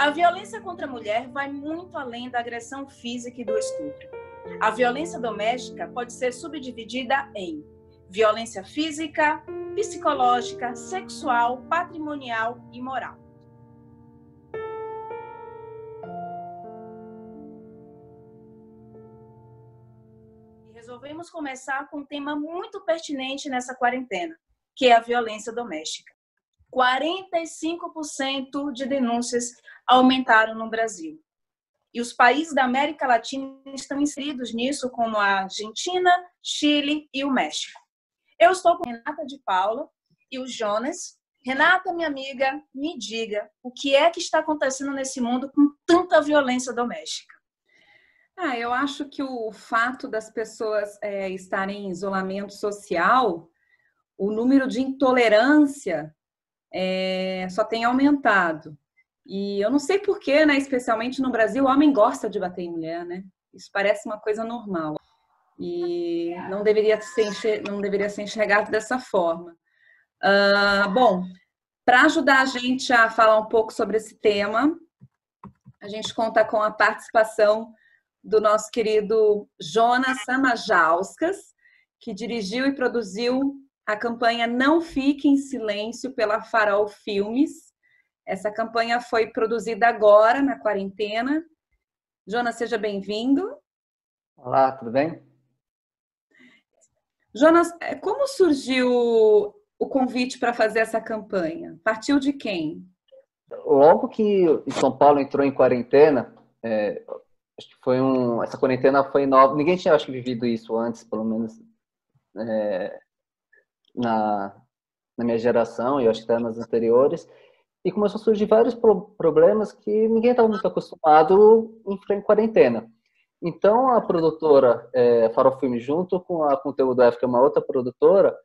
A violência contra a mulher vai muito além da agressão física e do estupro. A violência doméstica pode ser subdividida em violência física, psicológica, sexual, patrimonial e moral. E resolvemos começar com um tema muito pertinente nessa quarentena, que é a violência doméstica. 45% de denúncias aumentaram no Brasil. E os países da América Latina estão inseridos nisso, como a Argentina, Chile e o México. Eu estou com a Renata de Paula e o Jonas. Renata, minha amiga, me diga o que é que está acontecendo nesse mundo com tanta violência doméstica. Eu acho que o fato das pessoas estarem em isolamento social, o número de intolerância só tem aumentado. E eu não sei porquê, né? Especialmente no Brasil, o homem gosta de bater em mulher, né? Isso parece uma coisa normal. E não deveria ser enxergado dessa forma. Bom, para ajudar a gente a falar um pouco sobre esse tema, a gente conta com a participação do nosso querido Jonas Samajauskas, que dirigiu e produziu a campanha Não Fique em Silêncio pela Farol Filmes. Essa campanha foi produzida agora, na quarentena. Jonas, seja bem-vindo. Olá, tudo bem? Jonas, como surgiu o convite para fazer essa campanha? Partiu de quem? Logo que São Paulo entrou em quarentena, acho que essa quarentena foi nova. Ninguém tinha, acho que, vivido isso antes, pelo menos na minha geração, e eu acho que até nas anteriores. E começou a surgir vários problemas que ninguém estava muito acostumado em quarentena. Então, a produtora Farol Filme, junto com a Conteúdo F, que é uma outra produtora,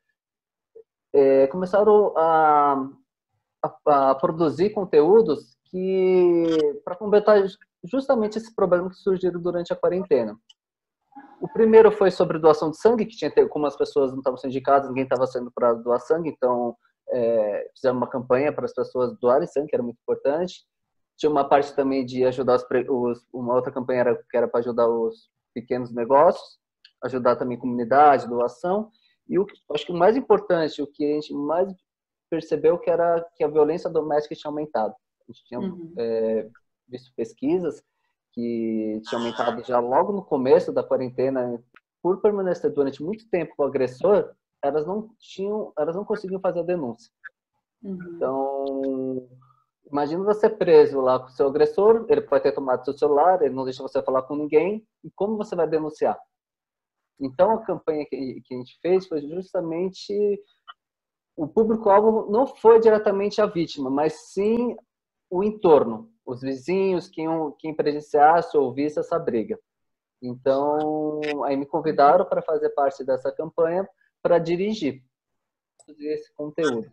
começaram a produzir conteúdos para combater justamente esse problema que surgiram durante a quarentena. O primeiro foi sobre doação de sangue, que como as pessoas não estavam sendo indicadas, ninguém estava sendo para doar sangue, então fizeram uma campanha para as pessoas doarem sangue, que era muito importante. Tinha uma parte também de ajudar uma outra campanha que era para ajudar os pequenos negócios, ajudar também a comunidade, doação. E acho que o mais importante, o que a gente mais percebeu, que era que a violência doméstica tinha aumentado. A gente tinha visto pesquisas que tinha aumentado já logo no começo da quarentena. Por permanecer durante muito tempo com o agressor, elas não conseguiam fazer a denúncia. Então, imagina você preso lá com o seu agressor, ele pode ter tomado seu celular, ele não deixa você falar com ninguém, e como você vai denunciar? Então, a campanha que a gente fez foi justamente... O público-alvo não foi diretamente a vítima, mas sim o entorno, os vizinhos, quem presenciasse ou ouvisse essa briga. Então, aí me convidaram para fazer parte dessa campanha, para dirigir esse conteúdo.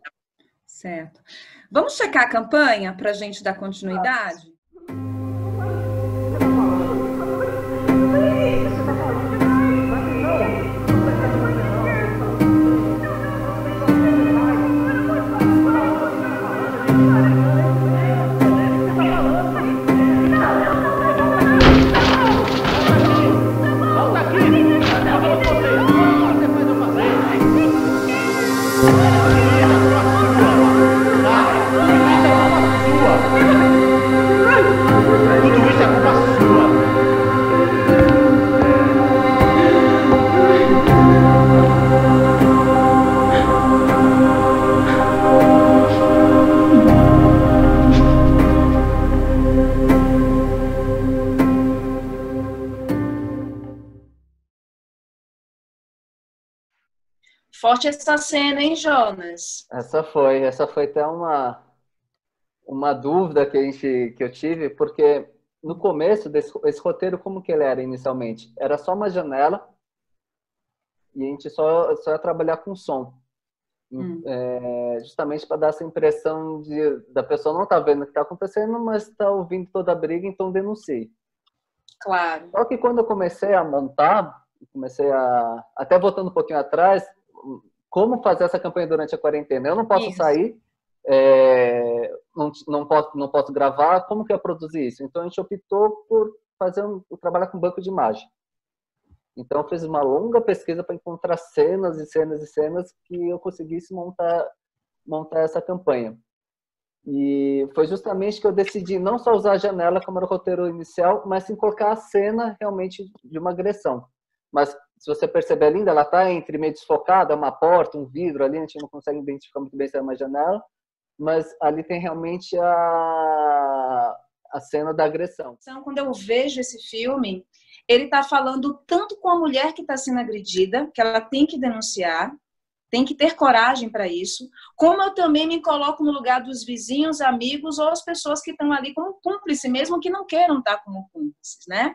Certo. Vamos checar a campanha para a gente dar continuidade? Forte essa cena, hein, Jonas? Essa foi até uma dúvida que eu tive, porque no começo esse roteiro, como que ele era inicialmente? Era só uma janela e a gente só ia trabalhar com som. Justamente para dar essa impressão da pessoa não estar vendo o que está acontecendo, mas está ouvindo toda a briga, então denuncie. Claro. Só que quando eu comecei a montar, até voltando um pouquinho atrás, como fazer essa campanha durante a quarentena? Eu não posso sair, não posso gravar, como que eu produzi isso? Então a gente optou por trabalhar com banco de imagem. Então eu fiz uma longa pesquisa para encontrar cenas e cenas e cenas que eu conseguisse montar essa campanha. E foi justamente que eu decidi não só usar a janela como era o roteiro inicial, mas sim colocar a cena realmente de uma agressão. Mas se você perceber ali, ela está entre meio desfocada, uma porta, um vidro ali, a gente não consegue identificar muito bem se é uma janela, mas ali tem realmente a cena da agressão. Então, quando eu vejo esse filme, ele está falando tanto com a mulher que está sendo agredida, que ela tem que denunciar, tem que ter coragem para isso, como eu também me coloco no lugar dos vizinhos, amigos ou as pessoas que estão ali como cúmplice, mesmo que não queiram estar como cúmplices, né?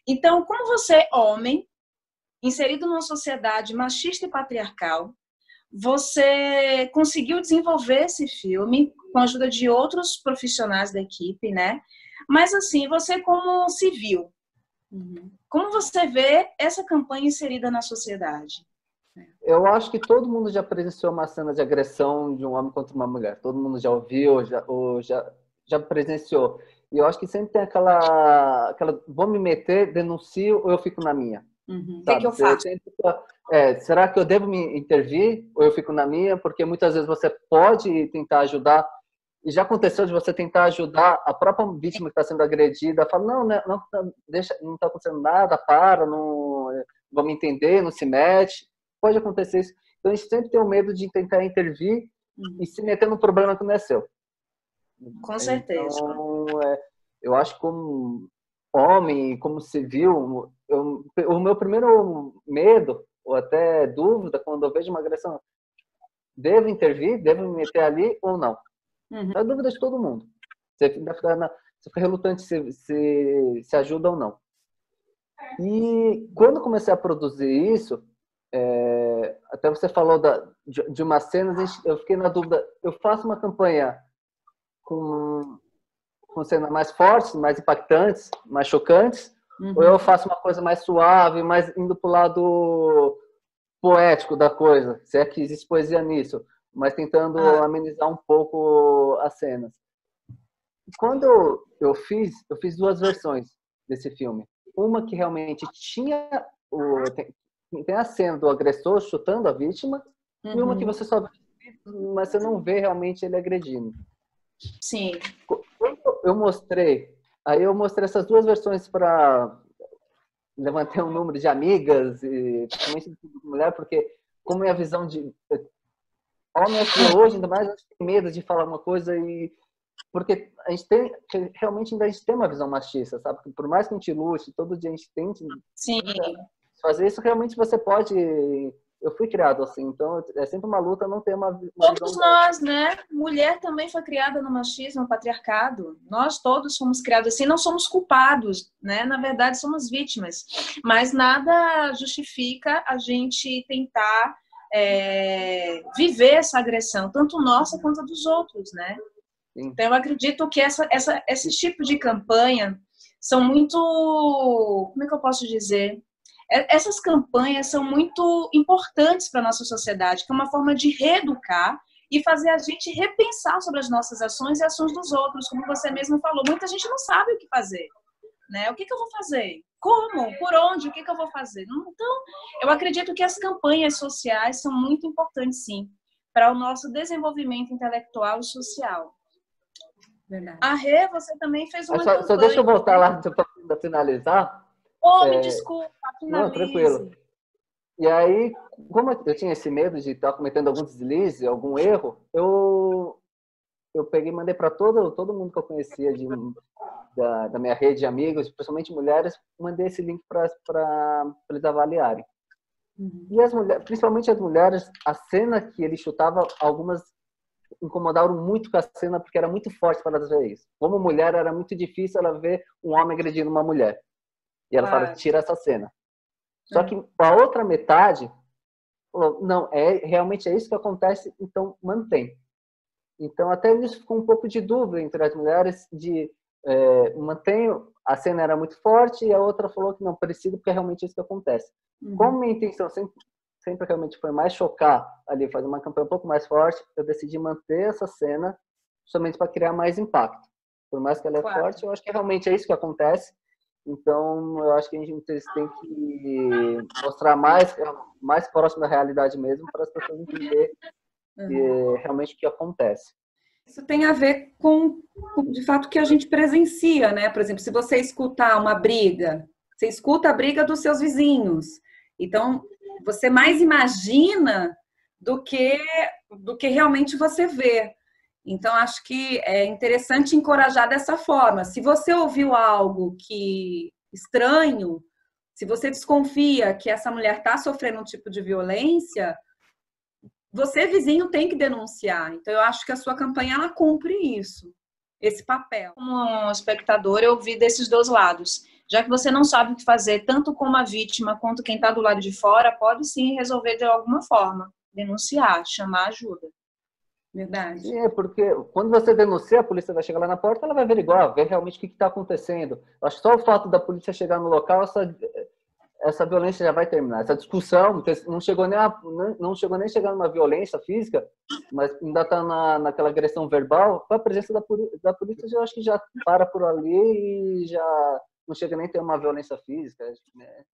Então, como você, homem, inserido numa sociedade machista e patriarcal, você conseguiu desenvolver esse filme com a ajuda de outros profissionais da equipe, né? Mas assim, você como civil, como você vê essa campanha inserida na sociedade? Eu acho que todo mundo já presenciou uma cena de agressão de um homem contra uma mulher. Todo mundo já ouviu, ou já presenciou. E eu acho que sempre tem aquela vou me meter, denuncio ou eu fico na minha. O que eu faço? Será que eu devo me intervir ou eu fico na minha? Porque muitas vezes você pode tentar ajudar. E já aconteceu de você tentar ajudar a própria vítima que está sendo agredida, fala, não, deixa, não está acontecendo nada, não vamos entender, não se mete. Pode acontecer isso. Então a gente sempre tem o medo de tentar intervir e se meter num problema que não é seu. Com certeza. Então, eu acho que como homem, como civil, o meu primeiro medo, ou até dúvida, quando eu vejo uma agressão, devo intervir? Devo me meter ali ou não? É a dúvida de todo mundo. Você fica relutante se ajuda ou não. E quando eu comecei a produzir isso, até você falou de umas cenas, eu fiquei na dúvida, eu faço uma campanha com cenas mais fortes, mais impactantes, mais chocantes, ou eu faço uma coisa mais suave, mais indo para o lado poético da coisa, se é que existe poesia nisso, mas tentando amenizar um pouco as cenas. Quando eu fiz duas versões desse filme. Uma que realmente tinha tem a cena do agressor chutando a vítima, e uma que você só vê, mas você não vê realmente ele agredindo. Sim. Quando eu mostrei essas duas versões para levantar um número de amigas, e principalmente de mulher, porque como é a visão de homem aqui hoje, ainda mais a gente tem medo de falar uma coisa porque a gente realmente ainda a gente tem uma visão machista, sabe? Porque por mais que a gente lute, todo dia a gente tente fazer isso, realmente você pode. Eu fui criado assim, então é sempre uma luta não ter uma todos nós, né? Mulher também foi criada no machismo, no patriarcado. Nós todos fomos criados assim, não somos culpados, né? Na verdade, somos vítimas. Mas nada justifica a gente tentar viver essa agressão, tanto nossa quanto a dos outros, né? Sim. Então, eu acredito que esse tipo de campanha são muito... Como é que eu posso dizer? Essas campanhas são muito importantes para a nossa sociedade, que é uma forma de reeducar e fazer a gente repensar sobre as nossas ações e ações dos outros. Como você mesmo falou, muita gente não sabe o que fazer, né? O que eu vou fazer? Como? Por onde? O que eu vou fazer? Então, eu acredito que as campanhas sociais são muito importantes, sim, para o nosso desenvolvimento intelectual e social. Verdade. A Rê, você também fez uma campanha... Só deixa eu voltar lá para finalizar. Me desculpa, finalize. Não, tranquilo. E aí, como eu tinha esse medo de estar cometendo algum deslize, algum erro, eu peguei e mandei para todo mundo que eu conhecia da minha rede de amigos, principalmente mulheres, mandei esse link para eles avaliarem. E as mulheres, principalmente as mulheres, a cena que ele chutava, algumas incomodaram muito com a cena porque era muito forte para elas ver isso. Como mulher, era muito difícil ela ver um homem agredindo uma mulher. E ela fala, tira essa cena. Só que a outra metade falou, não, realmente é isso que acontece, então mantém. Então até nisso ficou um pouco de dúvida entre as mulheres de mantém, a cena era muito forte e a outra falou que não, precisa porque é realmente isso que acontece. Como minha intenção sempre realmente foi mais chocar ali, fazer uma campanha um pouco mais forte, eu decidi manter essa cena somente para criar mais impacto. Por mais que ela é forte, eu acho que realmente é isso que acontece. Então, eu acho que a gente tem que mostrar mais próximo da realidade mesmo, para as pessoas entenderem realmente o que acontece. Isso tem a ver com, de fato, o que a gente presencia, né? Por exemplo, se você escutar uma briga, você escuta a briga dos seus vizinhos. Então, você mais imagina do que realmente você vê. Então, acho que é interessante encorajar dessa forma. Se você ouviu algo que estranho, se você desconfia que essa mulher está sofrendo um tipo de violência, você, vizinho, tem que denunciar. Então, eu acho que a sua campanha, ela cumpre isso, esse papel. Como espectador, eu vi desses dois lados. Já que você não sabe o que fazer, tanto como a vítima quanto quem está do lado de fora, pode sim resolver de alguma forma. Denunciar, chamar ajuda. Verdade. Sim, porque quando você denuncia, a polícia vai chegar lá na porta, ela vai averiguar, ver realmente o que está acontecendo. Acho que só o fato da polícia chegar no local, essa violência já vai terminar. Essa discussão não chegou nem a chegar numa violência física, mas ainda está naquela agressão verbal. Com a presença da polícia, eu acho que já para por ali e já não chega nem a ter uma violência física, né?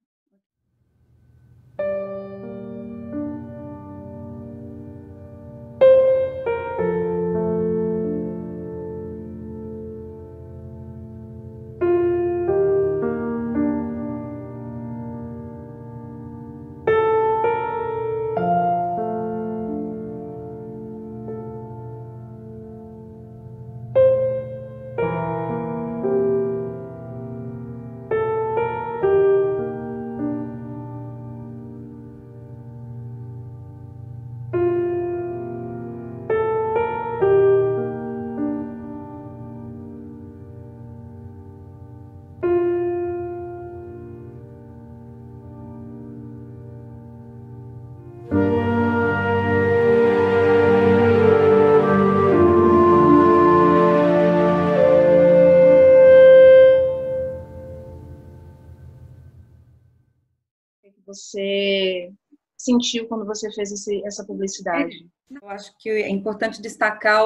Você sentiu quando você fez essa publicidade? Eu acho que é importante destacar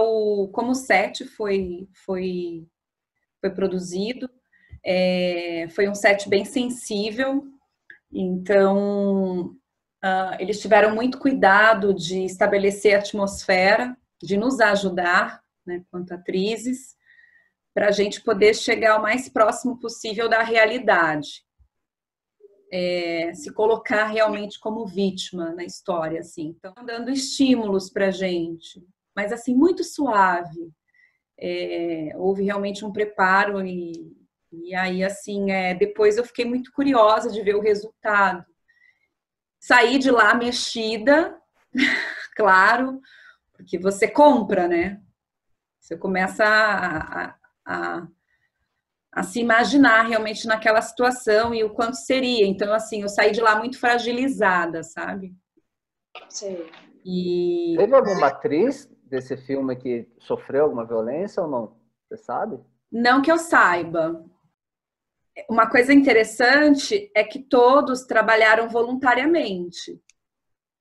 como o set foi produzido. Foi um set bem sensível, então eles tiveram muito cuidado de estabelecer a atmosfera, de nos ajudar, né, quanto atrizes, para a gente poder chegar o mais próximo possível da realidade. Se colocar realmente como vítima na história, assim. Então, dando estímulos para a gente, mas assim, muito suave. Houve realmente um preparo e aí, assim, depois eu fiquei muito curiosa de ver o resultado. Saí de lá mexida, claro, porque você compra, né? Você começa a se imaginar realmente naquela situação e o quanto seria. Então, assim, eu saí de lá muito fragilizada, sabe? Sei. Teve alguma atriz desse filme que sofreu alguma violência ou não? Você sabe? Não que eu saiba. Uma coisa interessante é que todos trabalharam voluntariamente.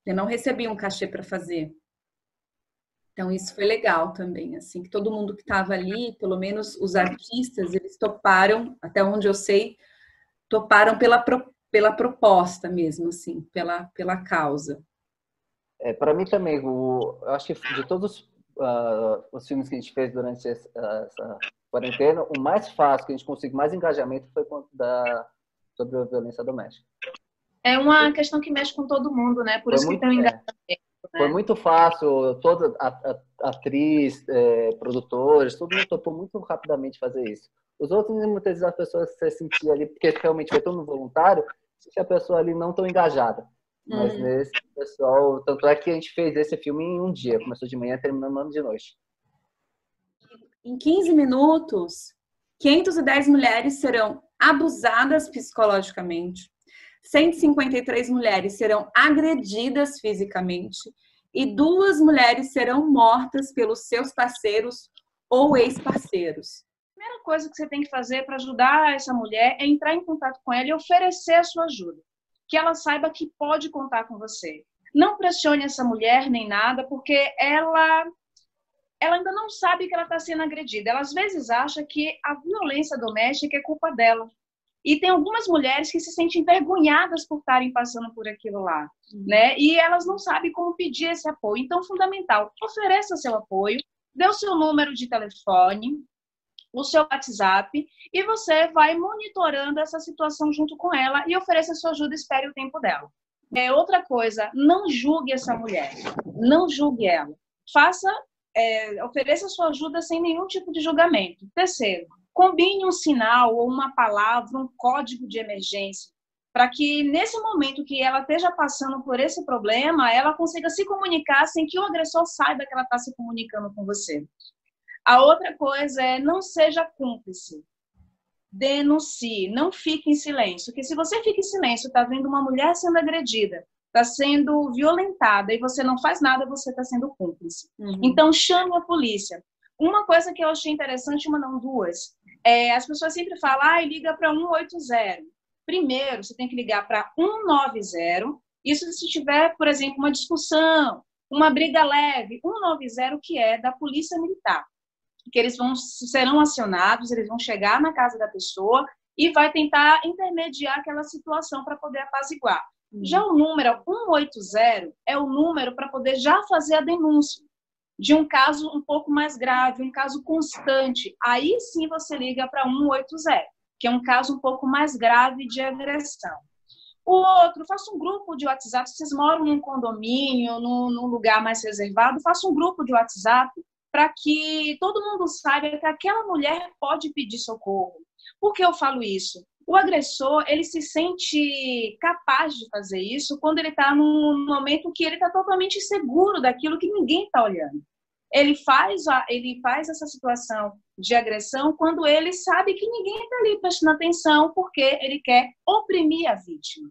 Eu não recebi um cachê para fazer. Então, isso foi legal também, assim, que todo mundo que estava ali, pelo menos os artistas, eles toparam, até onde eu sei, toparam pela proposta mesmo, assim, pela causa. Para mim também, eu acho que de todos os filmes que a gente fez durante essa quarentena, o mais fácil, que a gente conseguiu mais engajamento foi sobre a violência doméstica. É uma questão que mexe com todo mundo, né? Por isso que tem um engajamento. Foi muito fácil, toda atriz, produtores, todo mundo topou muito rapidamente fazer isso. Os outros, muitas vezes, as pessoas se sentiam ali, porque realmente foi todo voluntário, se a pessoa ali não tão engajada. Mas nesse pessoal, tanto é que a gente fez esse filme em um dia, começou de manhã, terminando de noite. Em 15 minutos, 510 mulheres serão abusadas psicologicamente, 153 mulheres serão agredidas fisicamente e 2 mulheres serão mortas pelos seus parceiros ou ex-parceiros. A primeira coisa que você tem que fazer para ajudar essa mulher é entrar em contato com ela e oferecer a sua ajuda. Que ela saiba que pode contar com você. Não pressione essa mulher nem nada, porque ela ela ainda não sabe que ela está sendo agredida. Ela, às vezes, acha que a violência doméstica é culpa dela. E tem algumas mulheres que se sentem envergonhadas por estarem passando por aquilo lá, né? E elas não sabem como pedir esse apoio. Então, fundamental, ofereça seu apoio, dê o seu número de telefone, o seu WhatsApp, e você vai monitorando essa situação junto com ela e ofereça sua ajuda, espere o tempo dela. Outra coisa, não julgue essa mulher, não julgue ela. Ofereça sua ajuda sem nenhum tipo de julgamento. Terceiro, combine um sinal ou uma palavra, um código de emergência, para que nesse momento que ela esteja passando por esse problema, ela consiga se comunicar sem que o agressor saiba que ela está se comunicando com você. A outra coisa é não seja cúmplice. Denuncie, não fique em silêncio. Porque se você fica em silêncio, está vendo uma mulher sendo agredida, está sendo violentada e você não faz nada, você está sendo cúmplice. Então, chame a polícia. Uma coisa que eu achei interessante, uma não, duas, as pessoas sempre falam, liga para 180. Primeiro, você tem que ligar para 190. Isso se tiver, por exemplo, uma discussão, uma briga leve, 190, que é da Polícia Militar. Que eles serão acionados, eles vão chegar na casa da pessoa e vai tentar intermediar aquela situação para poder apaziguar. Já o número 180 é o número para poder já fazer a denúncia de um caso um pouco mais grave, um caso constante. Aí sim você liga para 180, que é um caso um pouco mais grave de agressão. O outro, faça um grupo de WhatsApp. Se vocês moram num condomínio, num lugar mais reservado, faça um grupo de WhatsApp para que todo mundo saiba que aquela mulher pode pedir socorro. Por que eu falo isso? O agressor, ele se sente capaz de fazer isso quando ele está num momento que ele está totalmente seguro daquilo que ninguém está olhando. Ele faz essa situação de agressão quando ele sabe que ninguém está ali prestando atenção porque ele quer oprimir a vítima.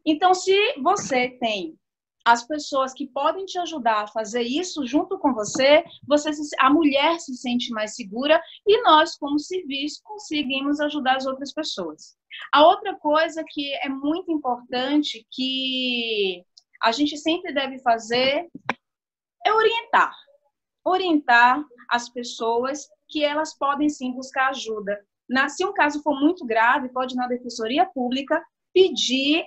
Então, se você tem as pessoas que podem te ajudar a fazer isso junto com você, a mulher se sente mais segura e nós, como civis, conseguimos ajudar as outras pessoas. A outra coisa que é muito importante, que a gente sempre deve fazer, é orientar as pessoas que elas podem sim buscar ajuda. Se um caso for muito grave, pode ir na Defensoria Pública pedir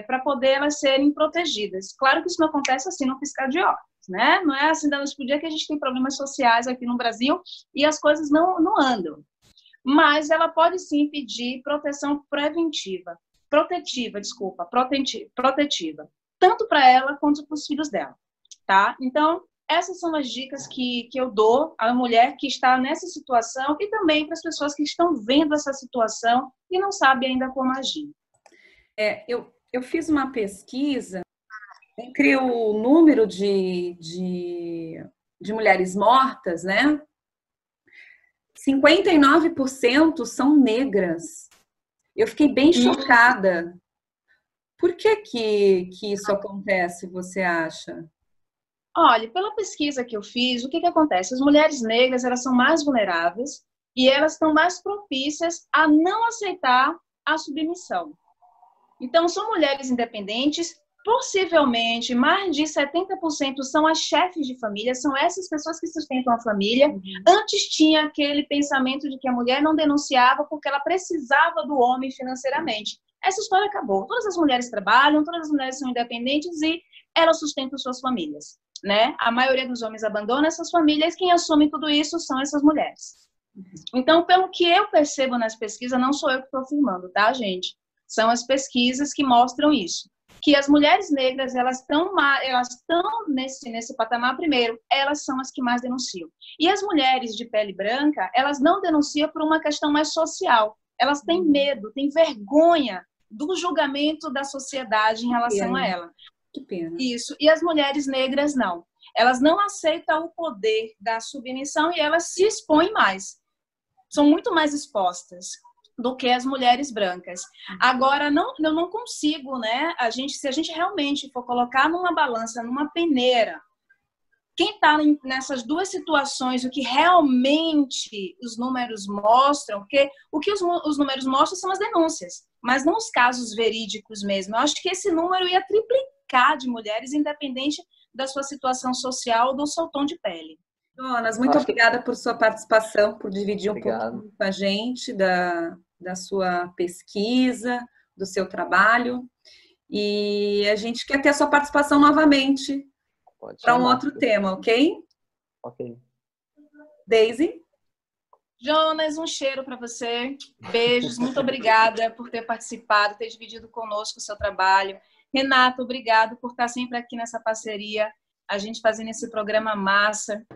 para poder elas serem protegidas. Claro que isso não acontece assim no piscar de olhos, né? Não é assim da noite pro dia que a gente tem problemas sociais aqui no Brasil e as coisas não andam. Mas ela pode sim pedir proteção protetiva, tanto para ela quanto para os filhos dela, tá? Então, essas são as dicas que eu dou à mulher que está nessa situação e também para as pessoas que estão vendo essa situação e não sabem ainda como agir. Eu fiz uma pesquisa entre o número de mulheres mortas, né? 59% são negras. Eu fiquei bem chocada. Por que isso acontece, você acha? Olha, pela pesquisa que eu fiz, o que acontece? As mulheres negras, elas são mais vulneráveis e elas estão mais propícias a não aceitar a submissão. Então, são mulheres independentes, possivelmente mais de 70% são as chefes de família, são essas pessoas que sustentam a família. Antes tinha aquele pensamento de que a mulher não denunciava porque ela precisava do homem financeiramente. Essa história acabou. Todas as mulheres trabalham, todas as mulheres são independentes e elas sustentam suas famílias, né? A maioria dos homens abandona essas famílias, quem assume tudo isso são essas mulheres. Então, pelo que eu percebo nas pesquisas, não sou eu que estou afirmando, tá, gente? São as pesquisas que mostram isso. Que as mulheres negras, elas estão nesse patamar primeiro, elas são as que mais denunciam. E as mulheres de pele branca, elas não denunciam por uma questão mais social. Elas têm medo, têm vergonha do julgamento da sociedade em relação a ela. Que pena. Isso. E as mulheres negras, não. Elas não aceitam o poder da submissão e elas se expõem mais. São muito mais expostas do que as mulheres brancas. Agora, eu não consigo, né? Se a gente realmente for colocar numa balança, numa peneira, quem está nessas duas situações, o que realmente os números mostram, porque o que os números mostram são as denúncias, mas não os casos verídicos mesmo. Eu acho que esse número ia triplicar de mulheres, independente da sua situação social ou do seu tom de pele. Jonas, muito obrigada por sua participação, por dividir um Obrigado. pouquinho com a gente da sua pesquisa, do seu trabalho. E a gente quer ter a sua participação novamente para um outro tema, ok? Ok. Daisy? Jonas, um cheiro para você. Beijos, muito obrigada por ter participado, ter dividido conosco o seu trabalho. Renato, obrigado por estar sempre aqui nessa parceria, a gente fazendo esse programa massa.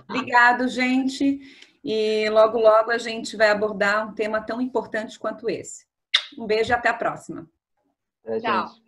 Obrigado, gente. E logo, logo a gente vai abordar um tema tão importante quanto esse. Um beijo e até a próxima. É, Tchau. gente.